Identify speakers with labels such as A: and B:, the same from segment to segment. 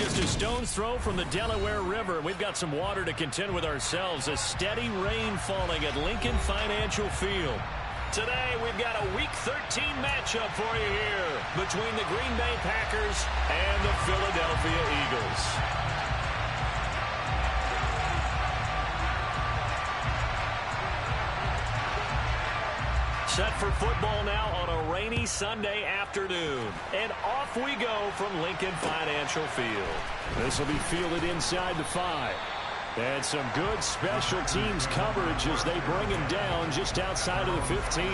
A: just a stone's throw from the Delaware River. We've got some water to contend with ourselves. A steady rain falling at Lincoln Financial Field. Today, we've got a Week 13 matchup for you here between the Green Bay Packers and the Philadelphia Eagles. Set for football now on a rainy Sunday afternoon. And off we go from Lincoln Financial Field. This will be fielded inside the 5. And some good special teams coverage as they bring him down just outside of the 15.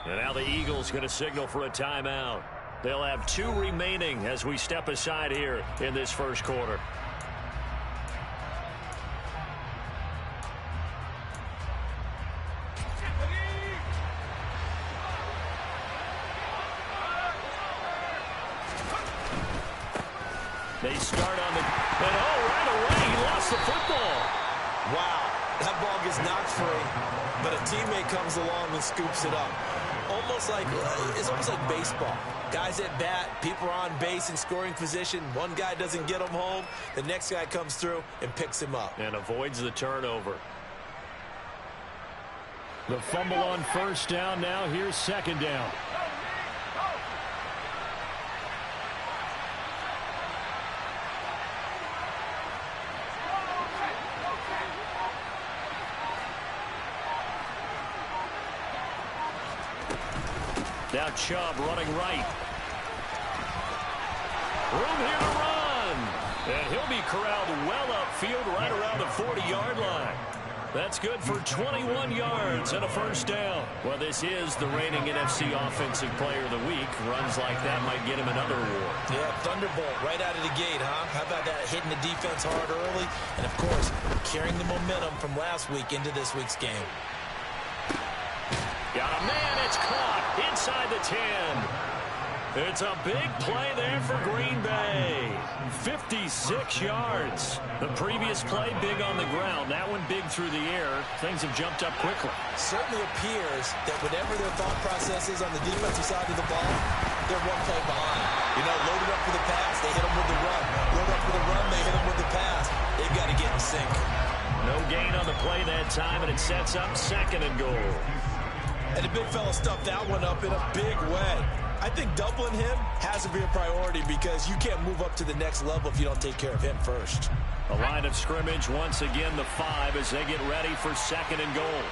A: And now the Eagles going to signal for a timeout. They'll have 2 remaining as we step aside here in this first quarter. They start on the... And right away, he lost the football.
B: Wow, that ball gets knocked free, but a teammate comes along and scoops it up. It's almost like baseball. Guys at bat, people are on base in scoring position. One guy doesn't get him home. The next guy comes through and picks him up.
A: And avoids the turnover. The fumble on first down. Now here's second down. Now Chubb running right. Room here to run. And he'll be corralled well upfield right around the 40-yard line. That's good for 21 yards and a first down. Well, this is the reigning NFC Offensive Player of the Week. Runs like that might get him another award.
B: Yeah, thunderbolt right out of the gate, huh? How about that, hitting the defense hard early? And, of course, carrying the momentum from last week into this week's game.
A: Got a man, it's caught inside the 10. It's a big play there for Green Bay. 56 yards. The previous play big on the ground. That one big through the air. Things have jumped up quickly.
B: Certainly appears that whatever their thought process is on the defensive side of the ball, they're one play behind. You know, loaded up for the pass, they hit them with the run. Loaded up for the run, they hit them with the pass. They've got to get in sync.
A: No gain on the play that time, and it sets up second and goal.
B: And the big fella stuffed that one up in a big way. I think doubling him has to be a priority because you can't move up to the next level if you don't take care of him first.
A: A line of scrimmage once again, the 5 as they get ready for second and goal.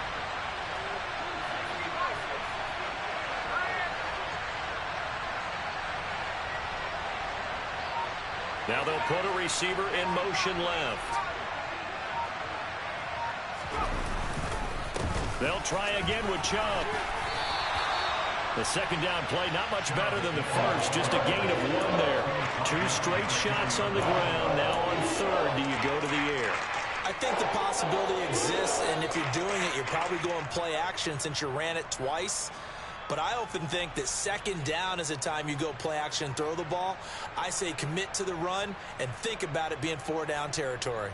A: Now they'll put a receiver in motion left. They'll try again with Chubb. The second down play, not much better than the first, just a gain of 1 there. 2 straight shots on the ground. Now on third, do you go to the air?
B: I think the possibility exists, and if you're doing it, you're probably going play action since you ran it twice. But I often think that second down is a time you go play action and throw the ball. I say commit to the run and think about it being 4-down territory.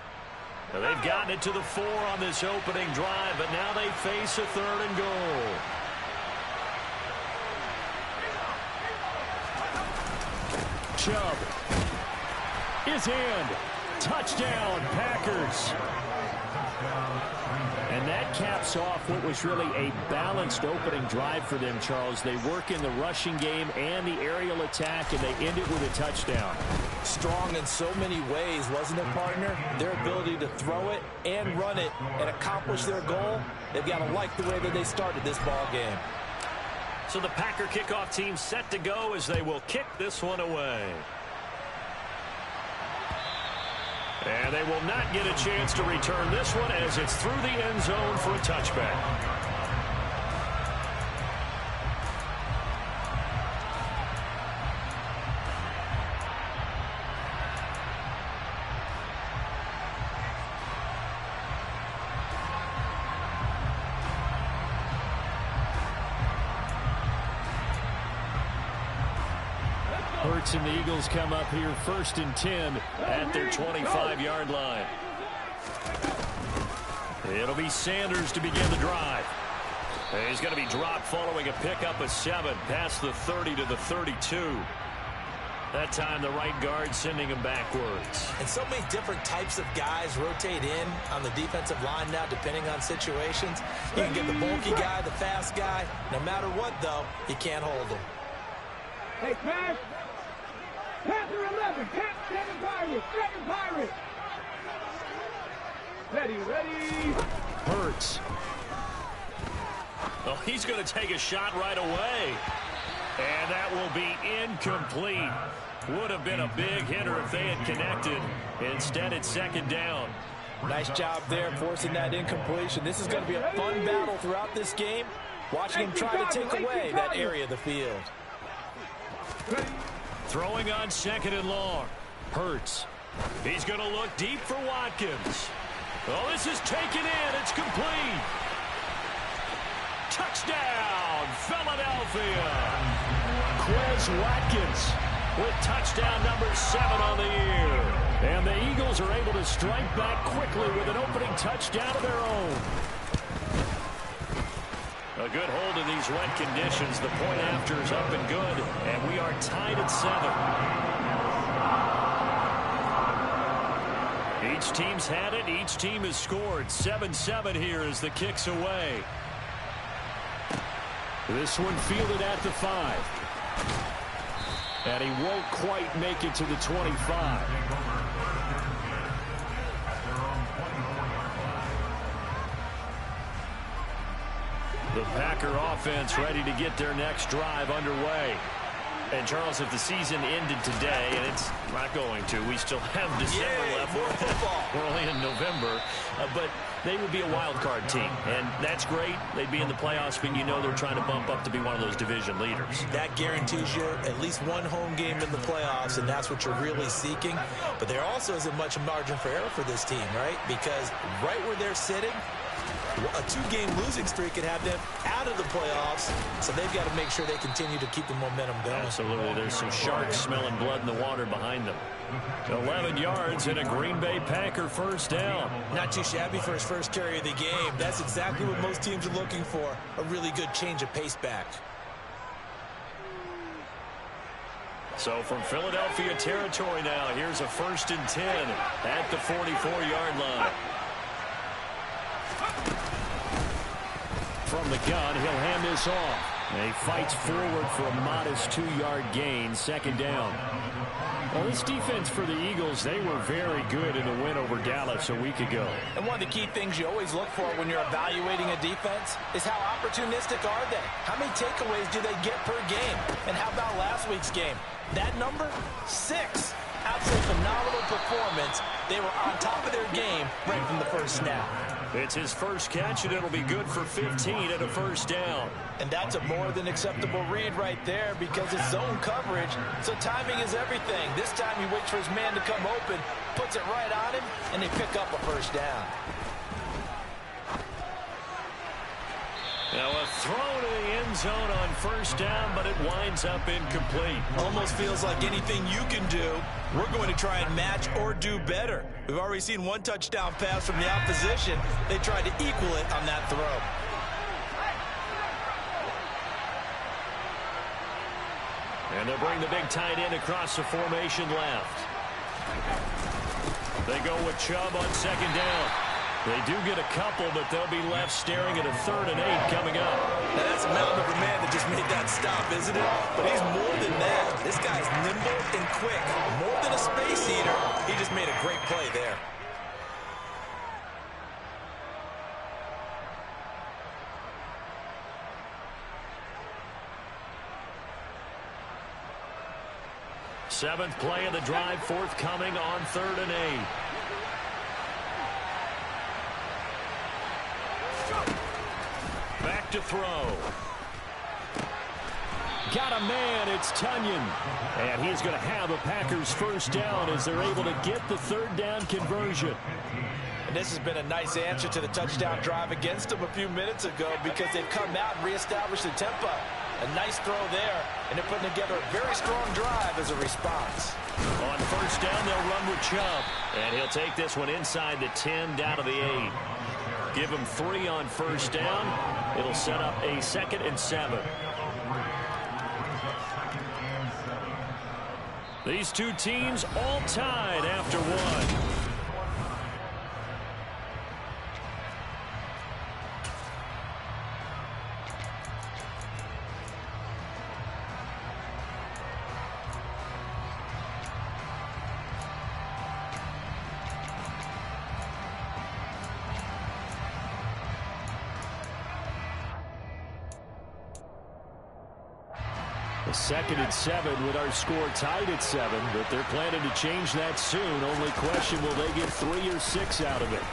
A: Now they've gotten it to the 4 on this opening drive, but now they face a third and goal. Chubb is in. Touchdown, Packers. And that caps off what was really a balanced opening drive for them, Charles. They work in the rushing game and the aerial attack, and they end it with a touchdown.
B: Strong in so many ways, wasn't it, partner? Their ability to throw it and run it and accomplish their goal, they've got to like the way that they started this ball game.
A: So the Packer kickoff team set to go as they will kick this one away. And they will not get a chance to return this one as it's through the end zone for a touchback. Hurts and the Eagles come up here 1st and 10 at their 25-yard line. It'll be Sanders to begin the drive. He's going to be dropped following a pickup of 7 past the 30 to the 32. That time the right guard sending him backwards.
B: And so many different types of guys rotate in on the defensive line now depending on situations. You can get the bulky guy, the fast guy. No matter what, though, you can't hold him.
C: Hey, pass. Panther 11. Second pirate. Second pirate. Ready.
A: Hurts. Oh, he's going to take a shot right away. And that will be incomplete. Would have been a big hitter if they had connected. Instead, it's 2nd down.
B: Nice job there forcing that incompletion. This is going to be a fun battle throughout this game. Watching him try to take away that area of the field.
A: Throwing on 2nd and long. Hurts. He's going to look deep for Watkins. Oh, this is taken in. It's complete. Touchdown, Philadelphia. Quez Watkins with touchdown number 7 on the year. And the Eagles are able to strike back quickly with an opening touchdown of their own. A good hold in these wet conditions. The point after is up and good, and we are tied at 7. Each team's had it. Each team has scored. 7-7 here as the kick's away. This one fielded at the 5. And he won't quite make it to the 25. The Packer offense ready to get their next drive underway. And, Charles, if the season ended today, and it's not going to, we still have December left.
B: More football.
A: We're only in November. But they would be a wild card team, and that's great. They'd be in the playoffs, but you know they're trying to bump up to be one of those division leaders.
B: That guarantees you at least one home game in the playoffs, and that's what you're really seeking. But there also isn't much margin for error for this team, right? Because right where they're sitting, a 2-game losing streak could have them out of the playoffs, so they've got to make sure they continue to keep the momentum going.
A: Absolutely. There's some sharks smelling blood in the water behind them. 11 yards and a Green Bay Packer 1st down.
B: Not too shabby for his first carry of the game. That's exactly what most teams are looking for, a really good change of pace back.
A: So from Philadelphia territory now, here's a 1st and 10 at the 44-yard line. From the gun, he'll hand this off. And he fights forward for a modest 2-yard gain, 2nd down. Well, this defense for the Eagles, they were very good in the win over Dallas a week ago.
D: And one of the key things you always look for when you're evaluating a defense is how opportunistic are they? How many takeaways do they get per game? And how about last week's game? That number? 6. Absolutely phenomenal performance. They were on top of their game right from the first snap.
A: It's his first catch, and it'll be good for 15 at a 1st down.
D: And that's a more than acceptable read right there because it's zone coverage, so timing is everything. This time he waits for his man to come open, puts it right on him, and they pick up a 1st down.
A: Now a throw to the end zone on 1st down, but it winds up incomplete.
B: Almost feels like anything you can do, we're going to try and match or do better. We've already seen one touchdown pass from the opposition. They tried to equal it on that throw.
A: And they'll bring the big tight end across the formation left. They go with Chubb on 2nd down. They do get a couple, but they'll be left staring at a 3rd and 8 coming up.
B: Now that's a mountain of a man that just made that stop, isn't it? But he's more than that. This guy's nimble and quick. More than a space eater. He just made a great play there.
A: Seventh play of the drive forthcoming on 3rd and 8. Back to throw. Got a man. It's Tunyon. And he's going to have a Packers 1st down as they're able to get the 3rd down conversion.
D: And this has been a nice answer to the touchdown drive against them a few minutes ago because they've come out and reestablished the tempo. A nice throw there, and they're putting together a very strong drive as a response.
A: On first down, they'll run with Chubb. And he'll take this one inside the 10, down to the 8. Give him 3 on first down. It'll set up a 2nd and 7. These two teams all tied after one. Second and 7 with our score tied at 7, but they're planning to change that soon. Only question, will they get 3 or 6 out of it?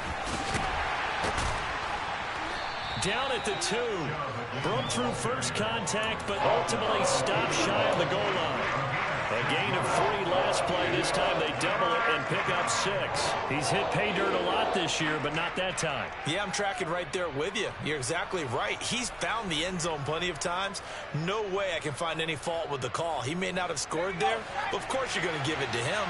A: Down at the 2. Broke through first contact, but ultimately stopped shy of the goal line. A gain of 3 last play. This time they double it and pick up 6. He's hit pay dirt a lot this year, but not that time.
B: Yeah, I'm tracking right there with you. You're exactly right. He's found the end zone plenty of times. No way I can find any fault with the call. He may not have scored there, but of course you're going to give it to him.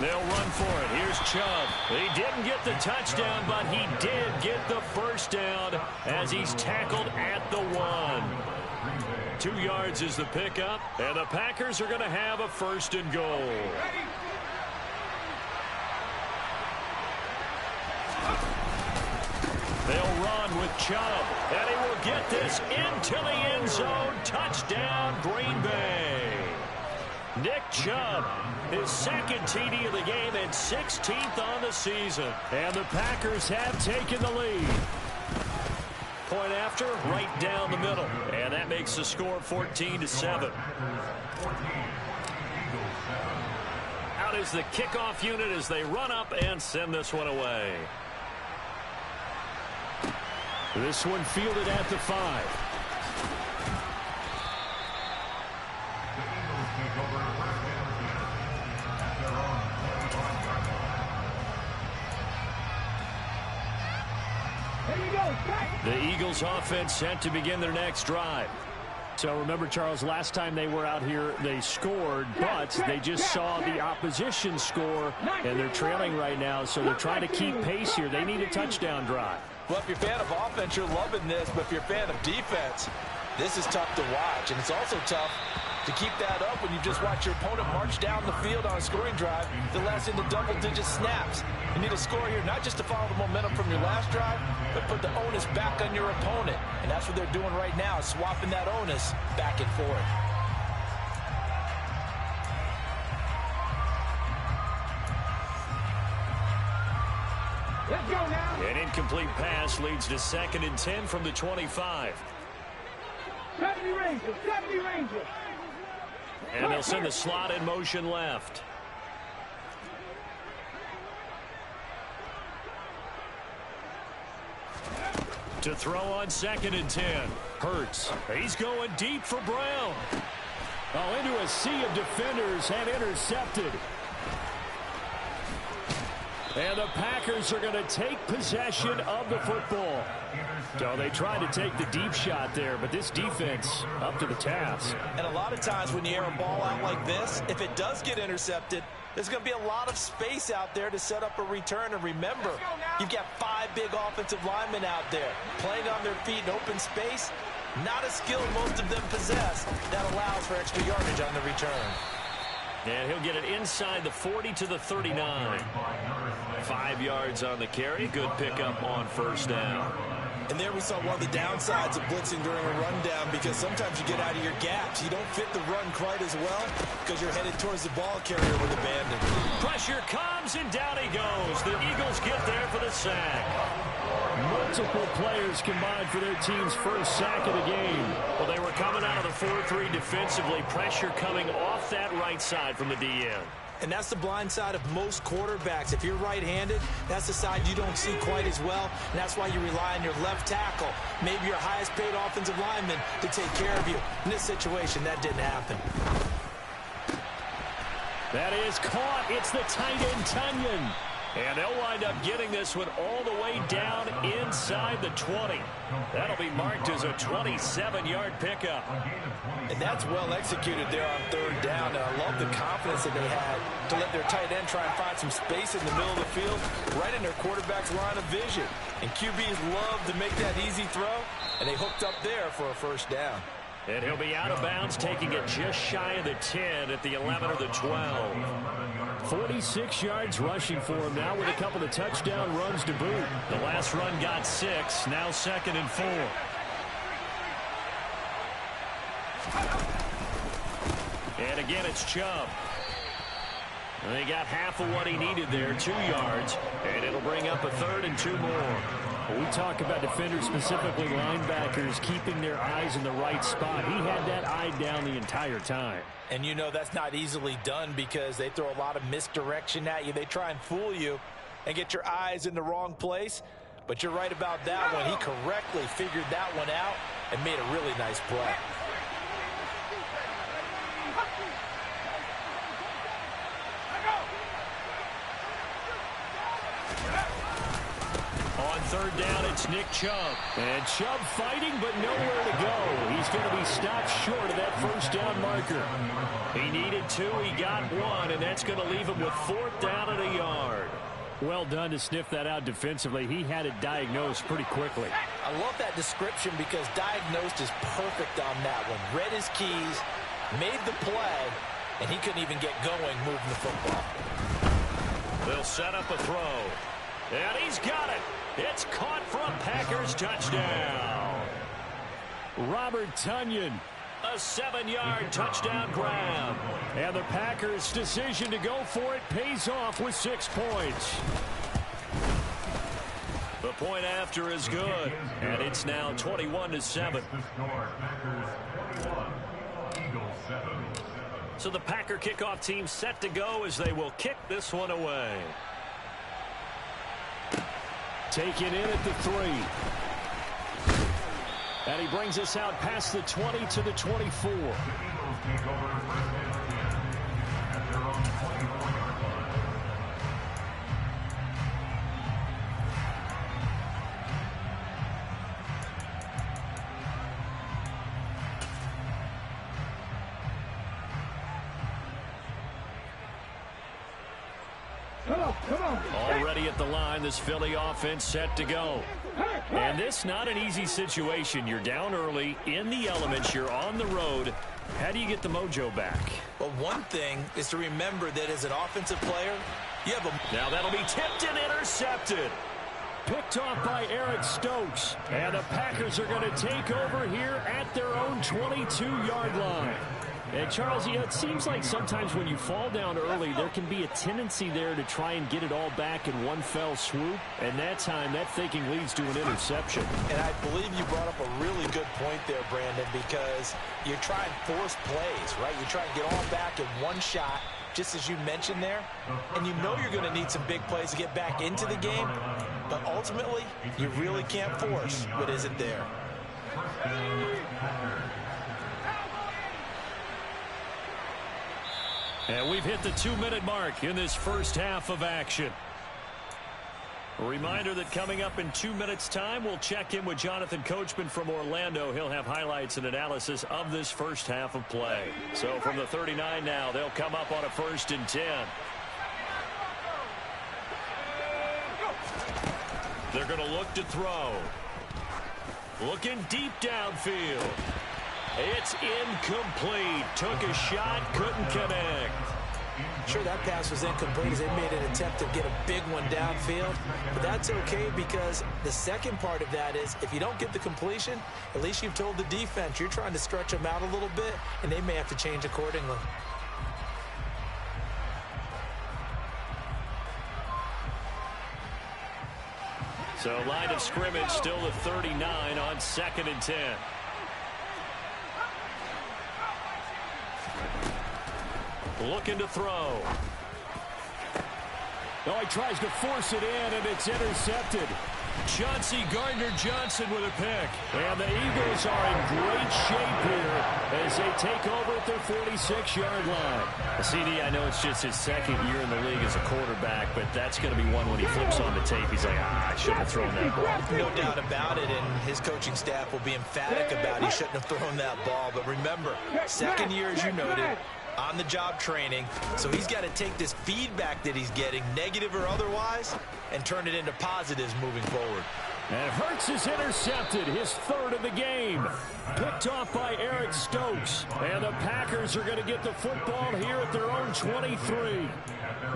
A: They'll run for it. Here's Chubb. He didn't get the touchdown, but he did get the first down as he's tackled at the 1. 2 yards is the pickup, and the Packers are going to have a 1st and goal. They'll run with Chubb, and he will get this into the end zone. Touchdown, Green Bay. Nick Chubb, his 2nd TD of the game and 16th on the season. And the Packers have taken the lead. Point after, right down the middle. And that makes the score 14-7. Out is the kickoff unit as they run up and send this one away. This one fielded at the 5. The Eagles offense set to begin their next drive. So remember, Charles, last time they were out here, they scored, but they just saw the opposition score, and they're trailing right now, so they're trying to keep pace here. They need a touchdown drive.
D: Well, if you're a fan of offense, you're loving this, but if you're a fan of defense, this is tough to watch, and it's also tough to keep that up when you just watch your opponent march down the field on a scoring drive that lasts into double-digit snaps. You need a score here, not just to follow the momentum from your last drive, but put the onus back on your opponent. And that's what they're doing right now, swapping that onus back and forth.
C: Let's go now.
A: An incomplete pass leads to 2nd and 10 from the 25.
C: 70 Rangers, 70 Rangers.
A: And they'll send the slot in motion left. To throw on 2nd and 10. Hurts. He's going deep for Brown. Oh, into a sea of defenders and intercepted. And the Packers are going to take possession of the football. So they tried to take the deep shot there, but this defense up to the task.
B: And a lot of times when you air a ball out like this, if it does get intercepted, there's going to be a lot of space out there to set up a return. And remember, you've got 5 big offensive linemen out there playing on their feet in open space. Not a skill most of them possess that allows for extra yardage on the return.
A: And he'll get it inside the 40 to the 39. 5 yards on the carry. Good pickup on first down.
B: And there we saw one of the downsides of blitzing during a rundown, because sometimes you get out of your gaps. You don't fit the run quite as well because you're headed towards the ball carrier with abandon.
A: Pressure comes, and down he goes. The Eagles get there for the sack. Multiple players combined for their team's first sack of the game. Well, they were coming out of the 4-3 defensively. Pressure coming off that right side from the DN.
B: And that's the blind side of most quarterbacks. If you're right-handed, that's the side you don't see quite as well. And that's why you rely on your left tackle, maybe your highest-paid offensive lineman, to take care of you. In this situation, that didn't happen.
A: That is caught. It's the tight end, Tunyon. And they'll wind up getting this one all the way down inside the 20. That'll be marked as a 27-yard pickup.
D: And that's well executed there on third down. And I love the confidence that they had to let their tight end try and find some space in the middle of the field, right in their quarterback's line of vision. And QBs love to make that easy throw, and they hooked up there for a first down.
A: And he'll be out of bounds, taking it just shy of the 10 at the 11 or the 12. 46 yards rushing for him now with a couple of touchdown runs to boot. The last run got 6, now 2nd and 4. And again, it's Chubb. And they got half of what he needed there, 2 yards, and it'll bring up a 3rd and 2 more. We talk about defenders, specifically linebackers, keeping their eyes in the right spot. He had that eye down the entire time.
D: And you know that's not easily done because they throw a lot of misdirection at you. They try and fool you and get your eyes in the wrong place. But you're right about that one. He correctly figured that one out and made a really nice play.
A: On third down, it's Nick Chubb. And Chubb fighting, but nowhere to go. He's going to be stopped short of that first down marker. He needed 2, he got 1, and that's going to leave him with 4th down and a yard. Well done to sniff that out defensively. He had it diagnosed pretty quickly.
D: I love that description because diagnosed is perfect on that one. Read his keys, made the play, and he couldn't even get going moving the football.
A: They'll set up a throw. And he's got it. It's caught for a Packers touchdown. Robert Tonyan, a 7-yard touchdown grab. And the Packers' decision to go for it pays off with 6 points. The point after is good. And it's now 21-7. So the Packer kickoff team set to go as they will kick this one away. Taken in at the 3. And he brings us out past the 20 to the 24. Already at the line, this Philly offense set to go. And this not an easy situation. You're down early, in the elements, you're on the road. How do you get the mojo back?
B: Well, one thing is to remember that as an offensive player, you have a...
A: Now that'll be tipped and intercepted. Picked off by Eric Stokes. And the Packers are going to take over here at their own 22-yard line. And, Charles, it seems like sometimes when you fall down early, there can be a tendency there to try and get it all back in one fell swoop. And that time, that thinking leads to an interception.
D: And I believe you brought up a really good point there, Brandon, because you try and force plays, right? You try and get all back in one shot, just as you mentioned there. And you know you're going to need some big plays to get back into the game. But ultimately, you really can't force what isn't there.
A: And we've hit the 2-minute mark in this first half of action. A reminder that coming up in 2 minutes' time, we'll check in with Jonathan Coachman from Orlando. He'll have highlights and analysis of this first half of play. So from the 39 now, they'll come up on a 1st and 10. They're going to look to throw. Looking deep downfield. It's incomplete. Took a shot, couldn't connect.
B: Sure, that pass was incomplete as they made an attempt to get a big one downfield. But that's okay because the second part of that is if you don't get the completion, at least you've told the defense you're trying to stretch them out a little bit, and they may have to change accordingly.
A: So line of scrimmage still the 39 on 2nd and 10. Looking to throw. No, he tries to force it in, and it's intercepted. Chauncey Gardner-Johnson with a pick. And the Eagles are in great shape here as they take over at their 46-yard line. CD, I know it's just his second year in the league as a quarterback, but that's going to be one when he flips on the tape. He's like, I shouldn't have thrown that ball.
B: No doubt about it, and his coaching staff will be emphatic about he shouldn't have thrown that ball. But remember, second year, as you noted, on-the-job training, so he's got to take this feedback that he's getting, negative or otherwise, and turn it into positives moving forward.
A: And Hurts is intercepted, his third of the game. Picked off by Eric Stokes. And the Packers are going to get the football here at their own 23.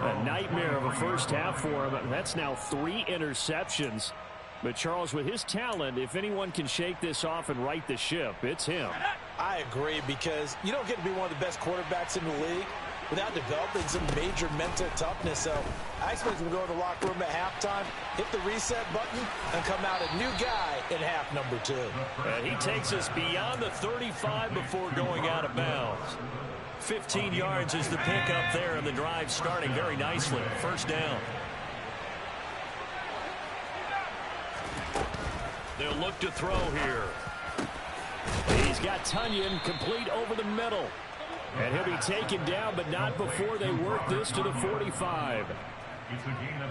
A: A nightmare of a first half for him. That's now 3 interceptions. But Charles, with his talent, if anyone can shake this off and right the ship, it's him.
D: I agree, because you don't get to be one of the best quarterbacks in the league without developing some major mental toughness. So I expect him to go to the locker room at halftime, hit the reset button, and come out a new guy in half number 2.
A: And he takes us beyond the 35 before going out of bounds. 15 yards is the pickup there, and the drive starting very nicely. First down. They'll look to throw here. He's got Tunyon complete over the middle. And he'll be taken down, but not before they work this to the 45.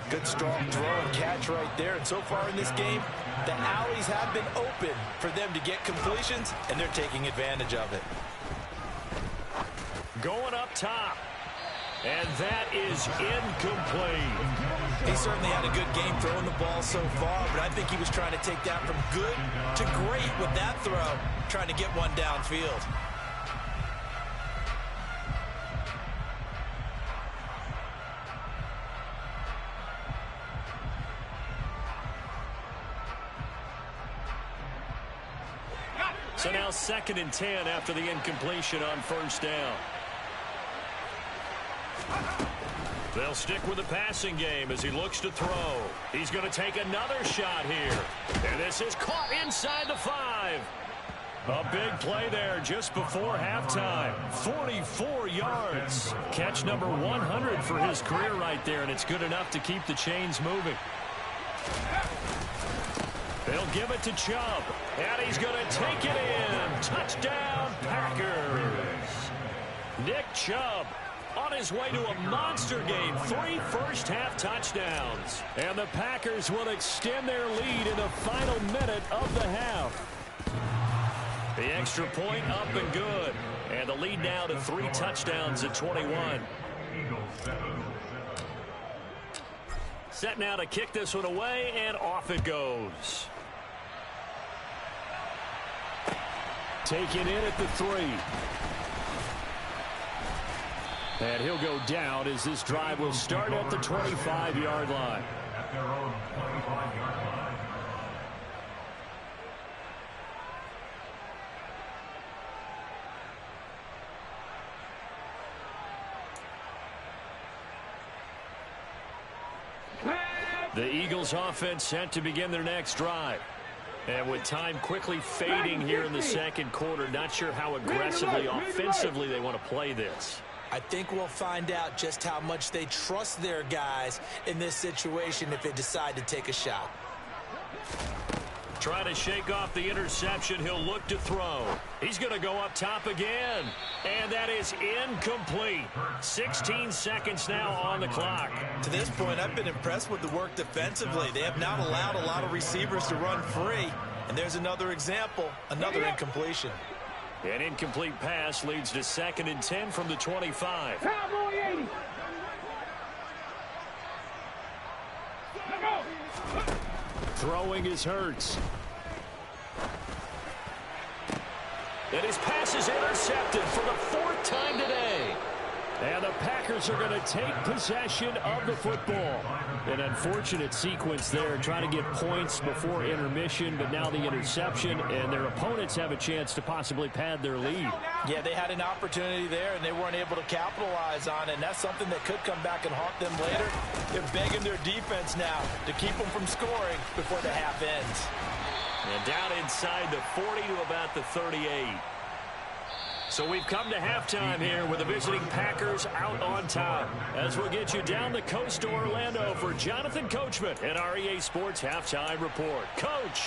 D: Good strong throw and catch right there. And so far in this game, the alleys have been open for them to get completions, and they're taking advantage of it.
A: Going up top. And that is incomplete.
B: He certainly had a good game throwing the ball so far, but I think he was trying to take that from good to great with that throw, trying to get one downfield.
A: So now 2nd and 10 after the incompletion on first down. They'll stick with the passing game as he looks to throw. He's going to take another shot here. And this is caught inside the 5. A big play there just before halftime. 44 yards. Catch number 100 for his career right there, and it's good enough to keep the chains moving. They'll give it to Chubb, and he's going to take it in. Touchdown, Packers. Nick Chubb on his way to a monster game. 3 first-half touchdowns. And the Packers will extend their lead in the final minute of the half. The extra point up and good. And the lead now to 3 touchdowns at 21. Set now to kick this one away, and off it goes. Taken in at the 3. And he'll go down as this drive will start at the 25-yard line. The Eagles offense set to begin their next drive. And with time quickly fading here in the second quarter, not sure how aggressively, offensively they want to play this.
B: I think we'll find out just how much they trust their guys in this situation if they decide to take a shot.
A: Trying to shake off the interception. He'll look to throw. He's going to go up top again. And that is incomplete. 16 seconds now on the clock.
B: To this point, I've been impressed with the work defensively. They have not allowed a lot of receivers to run free. And there's another example, another incompletion.
A: An incomplete pass leads to 2nd and 10 from the 25.
C: Cowboy 80.
A: Throwing is Hurts. And his pass is intercepted for the 4th time today. And the Packers are going to take possession of the football. An unfortunate sequence there, trying to get points before intermission, but now the interception, and their opponents have a chance to possibly pad their lead.
D: Yeah, they had an opportunity there, and they weren't able to capitalize on it, and that's something that could come back and haunt them later. They're begging their defense now to keep them from scoring before the half ends.
A: And down inside the 40 to about the 38. So we've come to halftime here with the visiting Packers out on top. As we'll get you down the coast to Orlando for Jonathan Coachman and our EA Sports Halftime Report. Coach.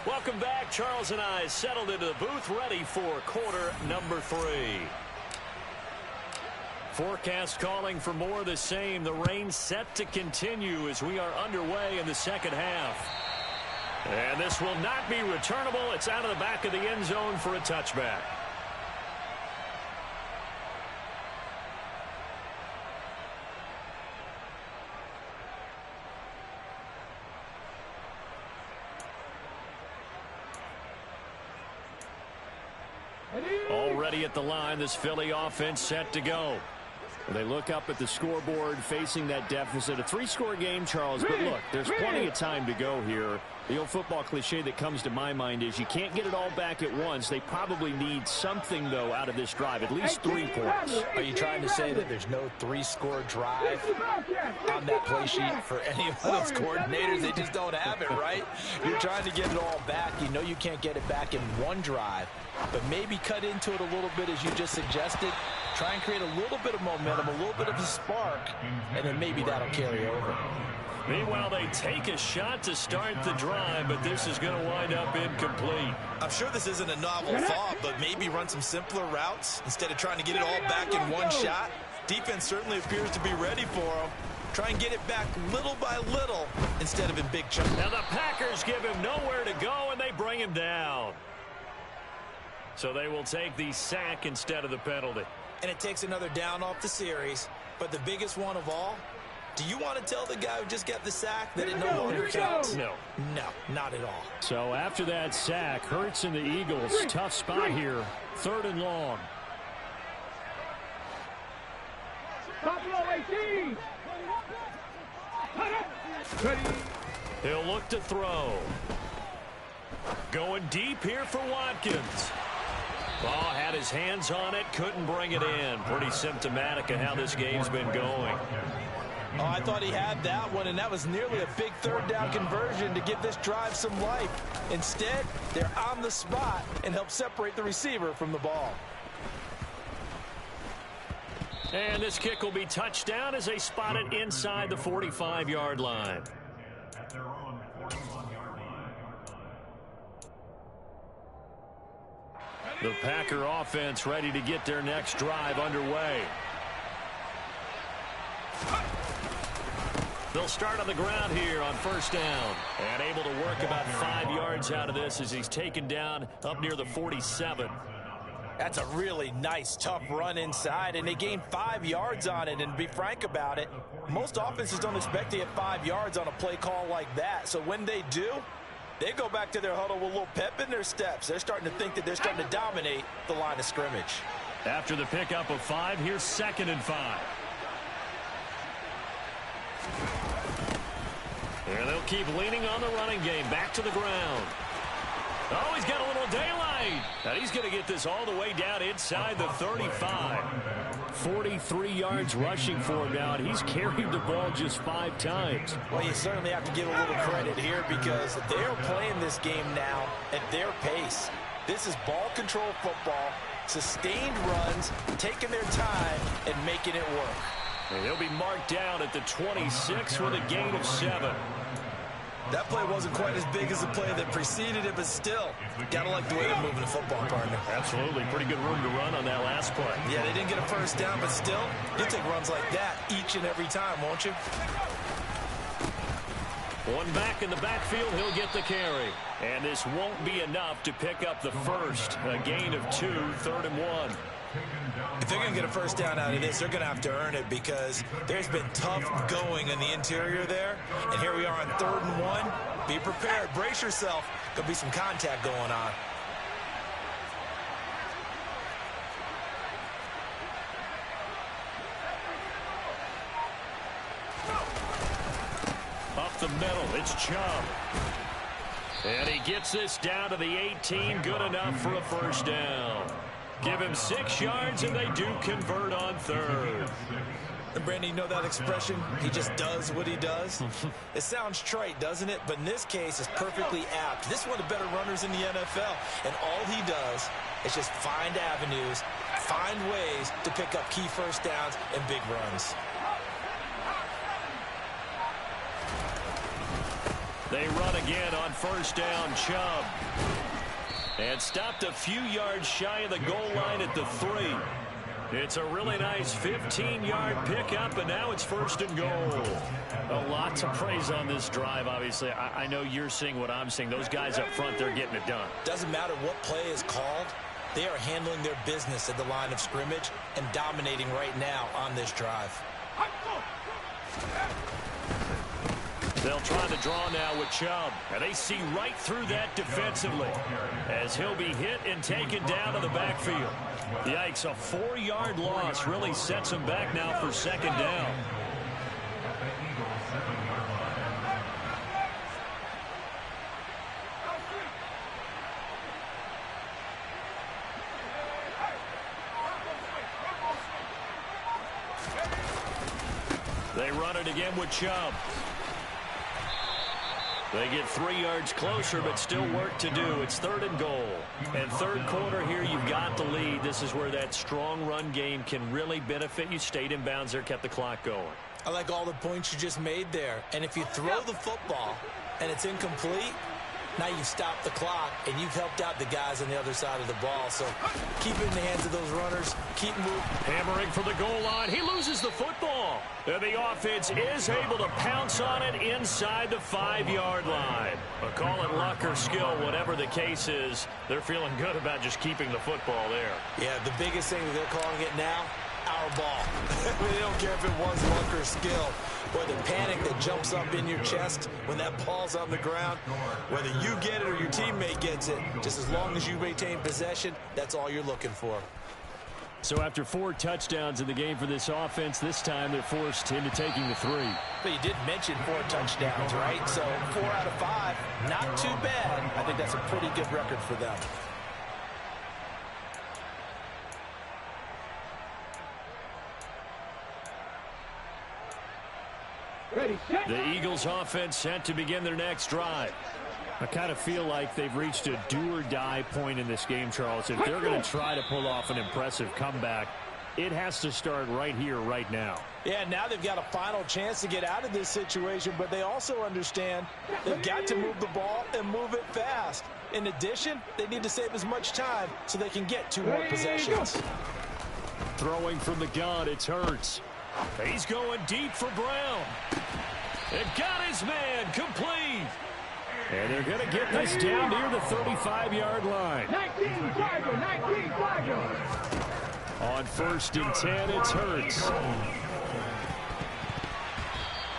A: Welcome back. Charles and I settled into the booth ready for quarter number 3. Forecast calling for more of the same. The rain set to continue as we are underway in the second half. And this will not be returnable. It's out of the back of the end zone for a touchback. Already at the line, this Philly offense set to go. They look up at the scoreboard facing that deficit. A 3-score game, Charles, but look, there's plenty of time to go here. The old football cliche that comes to my mind is you can't get it all back at once. They probably need something, though, out of this drive, at least 3 points.
D: Are you trying to say that there's no 3-score drive on that play sheet for any of those coordinators? They just don't have it, right? You're trying to get it all back. You know you can't get it back in one drive, but maybe cut into it a little bit as you just suggested. Try and create a little bit of momentum, a little bit of a spark, and then maybe that'll carry over.
A: Meanwhile, they take a shot to start the drive, but this is going to wind up incomplete.
B: I'm sure this isn't a novel thought, but maybe run some simpler routes instead of trying to get it all back in one shot. Defense certainly appears to be ready for them. Try and get it back little by little instead of in big chunks.
A: Now the Packers give him nowhere to go, and they bring him down. So they will take the sack instead of the penalty.
B: And it takes another down off the series. But the biggest one of all, do you want to tell the guy who just got the sack that it no longer counts?
A: No.
B: No, not at all.
A: So after that sack, Hurts and the Eagles, tough spot here. 3rd and long.
C: Buffalo 18.
A: He'll look to throw. Going deep here for Watkins. Oh, had his hands on it, couldn't bring it in. Pretty symptomatic of how this game's been going.
D: Oh, I thought he had that one, and that was nearly a big 3rd down conversion to give this drive some life. Instead, they're on the spot and help separate the receiver from the ball.
A: And this kick will be touchdown as they spot it inside the 45-yard line. The Packer offense ready to get their next drive underway. They'll start on the ground here on 1st down. And able to work about 5 yards out of this as he's taken down up near the 47.
D: That's a really nice, tough run inside, and they gained 5 yards on it. And to be frank about it, most offenses don't expect to get 5 yards on a play call like that. So when they do, they go back to their huddle with a little pep in their steps. They're starting to think that they're starting to dominate the line of scrimmage.
A: After the pickup of 5, here's 2nd and 5. And they'll keep leaning on the running game. Back to the ground. Oh, he's got a little daylight. And he's going to get this all the way down inside the 35. 43 yards rushing for him now, and he's carried the ball just 5 times.
D: Well, you certainly have to give a little credit here because they're playing this game now at their pace. This is ball control football, sustained runs, taking their time, and making it work.
A: And he'll be marked down at the 26 with a gain of 7.
B: That play wasn't quite as big as the play that preceded it, but still, gotta like the way they're moving the football, partner.
A: Absolutely. Pretty good room to run on that last play.
B: Yeah, they didn't get a 1st down, but still, you'll take runs like that each and every time, won't you?
A: One back in the backfield, he'll get the carry. And this won't be enough to pick up the first. A gain of 2, 3rd and 1.
B: If they're going to get a 1st down out of this, they're going to have to earn it because there's been tough going in the interior there. And here we are on 3rd and 1. Be prepared. Brace yourself. There'll be some contact going on.
A: Up the middle, it's Chubb. And he gets this down to the 18. Good enough for a 1st down. Give him 6 yards, and they do convert on 3rd.
B: And Brandon, you know that expression? He just does what he does. It sounds trite, doesn't it? But in this case, it's perfectly apt. This is one of the better runners in the NFL. And all he does is just find avenues, find ways to pick up key first downs and big runs.
A: They run again on first down, Chubb. And stopped a few yards shy of the goal line at the 3. It's a really nice 15-yard pickup, and now it's first and goal.
E: A lot to praise on this drive, obviously. I know you're seeing what I'm seeing. Those guys up front, they're getting it done.
B: Doesn't matter what play is called. They are handling their business at the line of scrimmage and dominating right now on this drive.
A: They'll try to draw now with Chubb, and they see right through that defensively as he'll be hit and taken down to the backfield. Yikes, a 4-yard loss really sets him back now for second down. They run it again with Chubb. They get 3 yards closer, but still work to do. It's third and goal. And third quarter here, you've got the lead. This is where that strong run game can really benefit you. Stayed in bounds there, kept the clock going.
B: I like all the points you just made there. And if you throw the football and it's incomplete, now you stop the clock and you've helped out the guys on the other side of the ball. So keep it in the hands of those runners. Keep moving.
A: Hammering for the goal line. He loses the football. And the offense is able to pounce on it inside the 5-yard line. But call it luck or skill, whatever the case is, they're feeling good about just keeping the football there.
B: Yeah, the biggest thing that they're calling it now, our ball. They don't care if it was luck or skill. Boy, the panic that jumps up in your chest when that ball's on the ground, whether you get it or your teammate gets it, just as long as you maintain possession, that's all you're looking for.
A: So after 4 touchdowns in the game for this offense, this time they're forced into taking the 3.
D: But you did mention 4 touchdowns, right? So 4 out of 5, not too bad. I think that's a pretty good record for them.
C: Ready, set.
A: The Eagles offense set to begin their next drive.
E: I kind of feel like they've reached a do-or-die point in this game, Charles. If they're going to try to pull off an impressive comeback, it has to start right here, right now.
D: Yeah, now they've got a final chance to get out of this situation, but they also understand they've got to move the ball and move it fast. In addition, they need to save as much time so they can get 2 more possessions.
A: Throwing from the gun, it's Hurts. He's going deep for Brown. It got his man complete. And they're going to get this down near the 35-yard line.
C: 19 Flagler, 19 Flagler.
A: On first and 10, it's Hurts.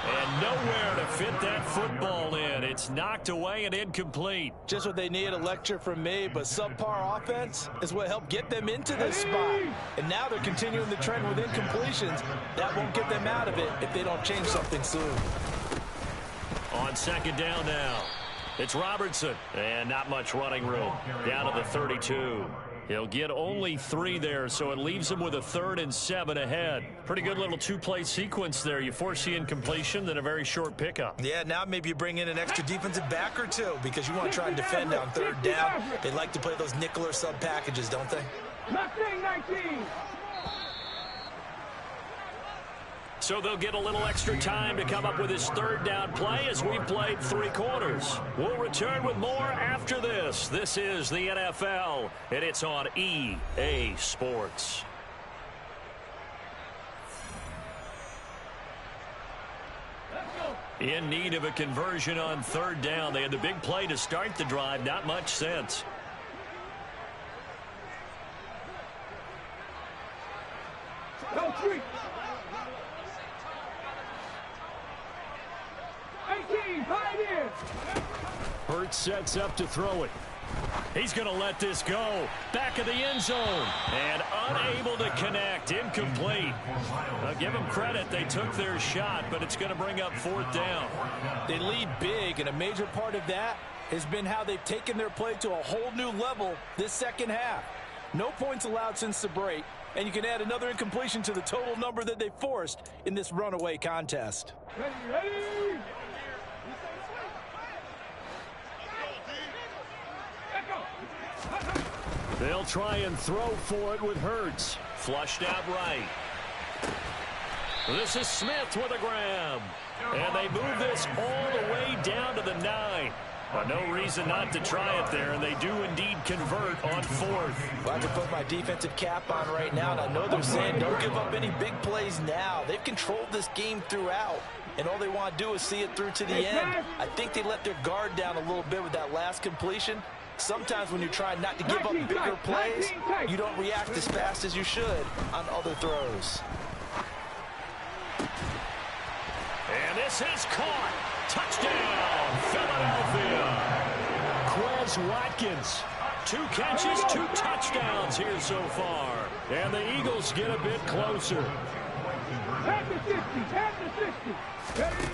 A: And nowhere to fit that football in. It's knocked away and incomplete.
D: Just what they need, a lecture from me, but subpar offense is what helped get them into this spot. And now they're continuing the trend with incompletions. That won't get them out of it if they don't change something soon.
A: On second down now, it's Robertson. And not much running room. Down to the 32. He'll get only 3 there, so it leaves him with a 3rd and 7 ahead. Pretty good little 2-play sequence there. You force the incompletion, then a very short pickup.
B: Yeah, now maybe you bring in an extra defensive back or 2 because you want to try and defend on 3rd down. They like to play those nickel or sub packages, don't they?
C: Mustang 19.
A: So they'll get a little extra time to come up with his 3rd down play as we've played 3 quarters. We'll return with more after this. This is the NFL, and it's on EA Sports. In need of a conversion on 3rd down. They had the big play to start the drive. Not much sense.
C: Go 3. 18, pioneer.
A: Hurts sets up to throw it. He's going to let this go. Back of the end zone. And unable to connect. Incomplete. Now give them credit. They took their shot, but it's going to bring up 4th down.
D: They lead big, and a major part of that has been how they've taken their play to a whole new level this second half. No points allowed since the break, And you can add another incompletion to the total number that they forced in this runaway contest.
C: Ready.
A: They'll try and throw for it with Hurts. Flushed out right. This is Smith with a grab. And they move this all the way down to the 9. No reason not to try it there, and they do indeed convert on 4th.
D: Well, I can put my defensive cap on right now, and I know they're saying don't give up any big plays now. They've controlled this game throughout, and all they want to do is see it through to the end. I think they let their guard down a little bit with that last completion. Sometimes when you're trying not to give up bigger plays, you don't react as fast as you should on other throws.
A: And this is caught. Touchdown, Philadelphia. Quez Watkins. 2 catches, 2 touchdowns here so far. And the Eagles get a bit closer.
C: At the 60, at the 60. Ready.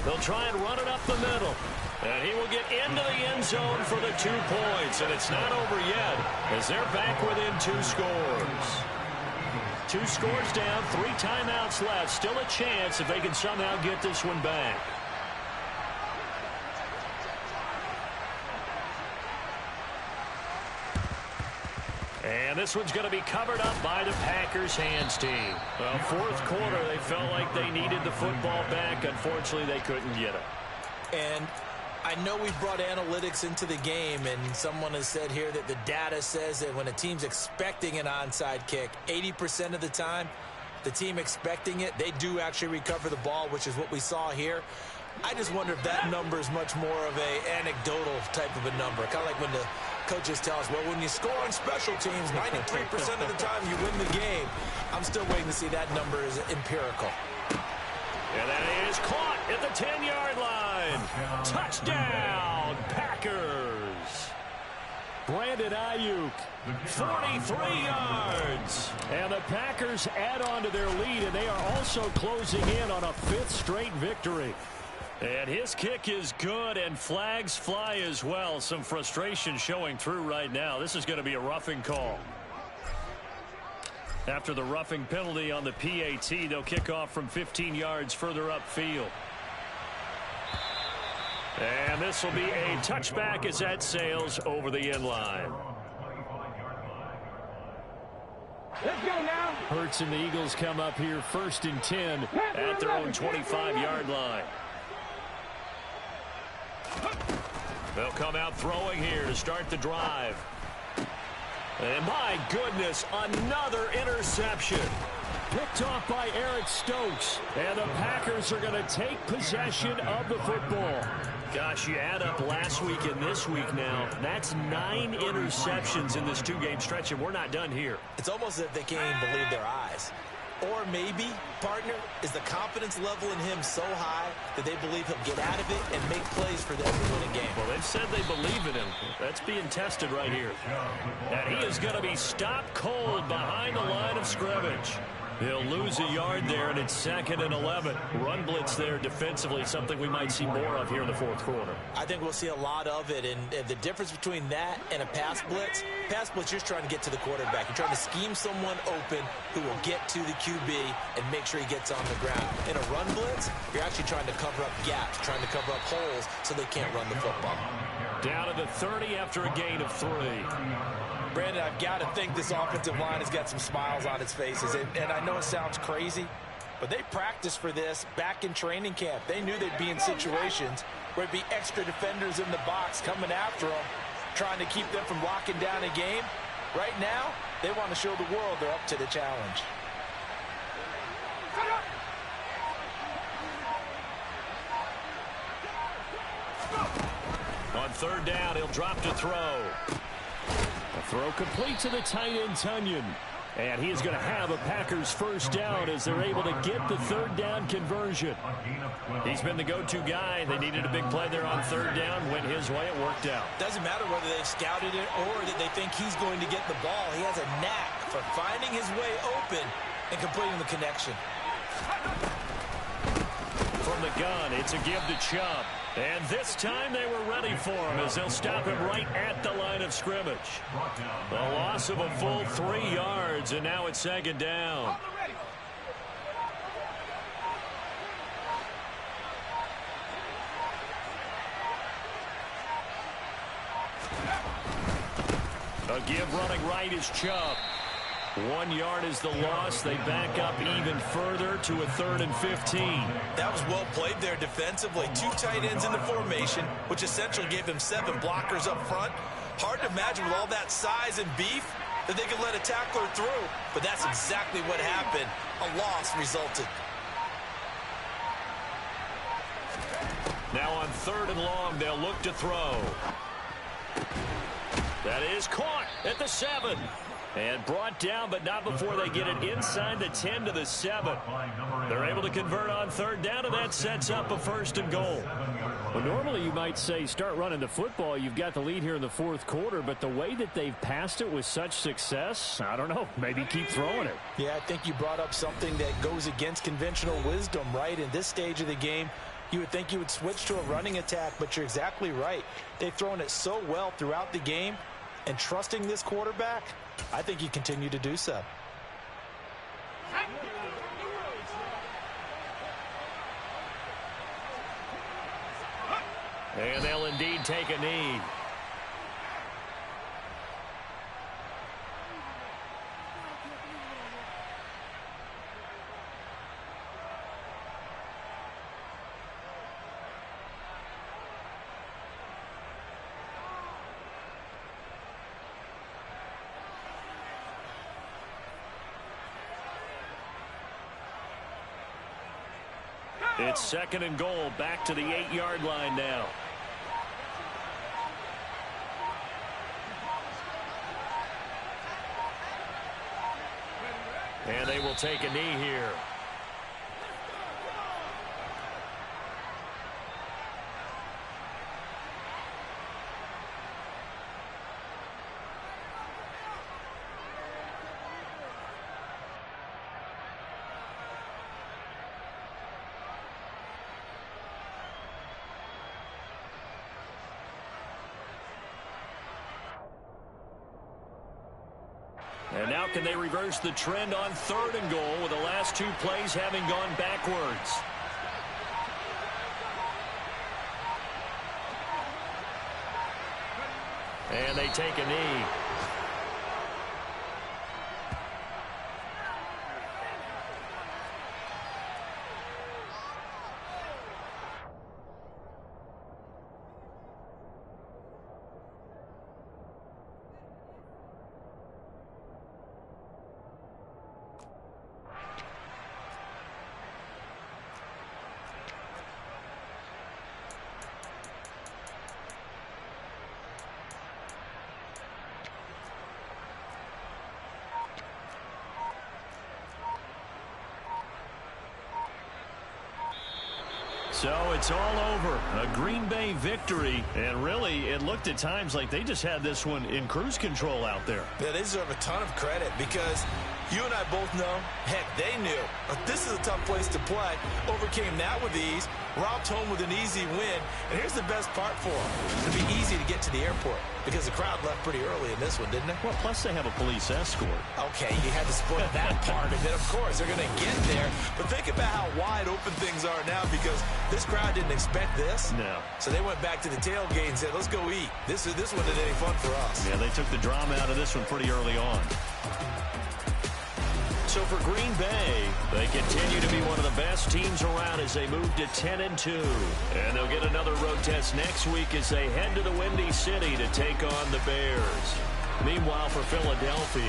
A: They'll try and run it up the middle. And he will get into the end zone for the 2 points. And it's not over yet as they're back within 2 scores. 2 scores down, 3 timeouts left. Still a chance if they can somehow get this one back. And this one's going to be covered up by the Packers hands team. Well, 4th quarter, they felt like they needed the football back. Unfortunately, they couldn't get it.
B: And I know we've brought analytics into the game, and someone has said here that the data says that when a team's expecting an onside kick, 80% of the time, the team expecting it, they do actually recover the ball, which is what we saw here. I just wonder if that number is much more of a anecdotal type of a number. Kind of like when the coaches tell us, well, when you score on special teams, 93% of the time you win the game. I'm still waiting to see that number is empirical.
A: And that is caught at the 10-yard line. Touchdown, Packers. Brandon Ayuk, 43 yards. And the Packers add on to their lead, and they are also closing in on a 5th straight victory. And his kick is good, and flags fly as well. Some frustration showing through right now. This is going to be a roughing call. After the roughing penalty on the PAT, they'll kick off from 15 yards further upfield. And this will be a touchback as that sails over the end line.
C: Let's go now.
A: Hurts and the Eagles come up here 1st and 10 at their own 25-yard line. They'll come out throwing here to start the drive. And my goodness, another interception. Picked off by Eric Stokes. And the Packers are going to take possession of the football. Gosh, you add up last week and this week now. That's 9 interceptions in this 2-game stretch, and we're not done here.
B: It's almost as if they can't even believe their eyes. Or maybe, partner, is the confidence level in him so high that they believe he'll get out of it and make plays for them to win a game.
A: Well, they've said they believe in him. That's being tested right here. And he is going to be stopped cold behind the line of scrimmage. He'll lose a yard there, and it's 2nd and 11. Run blitz there defensively, something we might see more of here in the 4th quarter.
B: I think we'll see a lot of it, and the difference between that and a pass blitz, you're just trying to get to the quarterback. You're trying to scheme someone open who will get to the QB and make sure he gets on the ground. In a run blitz, you're actually trying to cover up gaps, trying to cover up holes so they can't run the football.
A: Down to the 30 after a gain of 3.
D: Brandon, I've got to think this offensive line has got some smiles on its faces. And I know it sounds crazy, but they practiced for this back in training camp. They knew they'd be in situations where it'd be extra defenders in the box coming after them, trying to keep them from locking down a game. Right now, they want to show the world they're up to the challenge.
A: On 3rd down, he'll drop to throw. A throw complete to the tight end, Tunyon. And he is going to have a Packers 1st down as they're able to get the 3rd down conversion. He's been the go-to guy. They needed a big play there on 3rd down. Went his way. It worked out.
B: Doesn't matter whether they've scouted it or that they think he's going to get the ball. He has a knack for finding his way open and completing the connection.
A: From the gun, it's a give to Chubb. And this time they were ready for him as they'll stop him right at the line of scrimmage. A loss of a full 3 yards, and now it's second down. A give running right is Chubb. 1 yard is the loss. They back up even further to a 3rd and 15.
B: That was well played there defensively. 2 tight ends in the formation, which essentially gave them 7 blockers up front. Hard to imagine with all that size and beef that they could let a tackler through. But that's exactly what happened. A loss resulted.
A: Now on 3rd and long, they'll look to throw. That is caught at the 7. And brought down, but not before they get it inside the 10 to the 7. They're able to convert on 3rd down, and that sets up a 1st and goal.
E: Well, normally you might say start running the football. You've got the lead here in the 4th quarter, but the way that they've passed it with such success, I don't know, maybe keep throwing it.
D: Yeah, I think you brought up something that goes against conventional wisdom, right? In this stage of the game, you would think you would switch to a running attack, but you're exactly right. They've thrown it so well throughout the game, and trusting this quarterback, I think you continue to do so.
A: And they'll indeed take a knee. It's 2nd and goal, back to the 8-yard line now. And they will take a knee here. And now can they reverse the trend on 3rd and goal with the last 2 plays having gone backwards? And they take a knee. So it's all over. A Green Bay victory. And really, it looked at times like they just had this one in cruise control out there.
B: Yeah, they deserve a ton of credit because you and I both know, heck, they knew. This is a tough place to play. Overcame that with ease. Robbed home with an easy win. And here's the best part for them. It'll be easy to get to the airport because the crowd left pretty early in this one, didn't they?
E: Well, plus they have a police escort.
B: Okay, you had to spoil that part. And then, of course, they're going to get there. But think about how wide open things are now because this crowd didn't expect this.
E: No.
B: So they went back to the tailgate and said, let's go eat. This one isn't any fun for us.
E: Yeah, they took the drama out of this one pretty early on.
A: So for Green Bay, they continue to be one of the best teams around as they move to 10-2. And they'll get another road test next week as they head to the Windy City to take on the Bears. Meanwhile, for Philadelphia,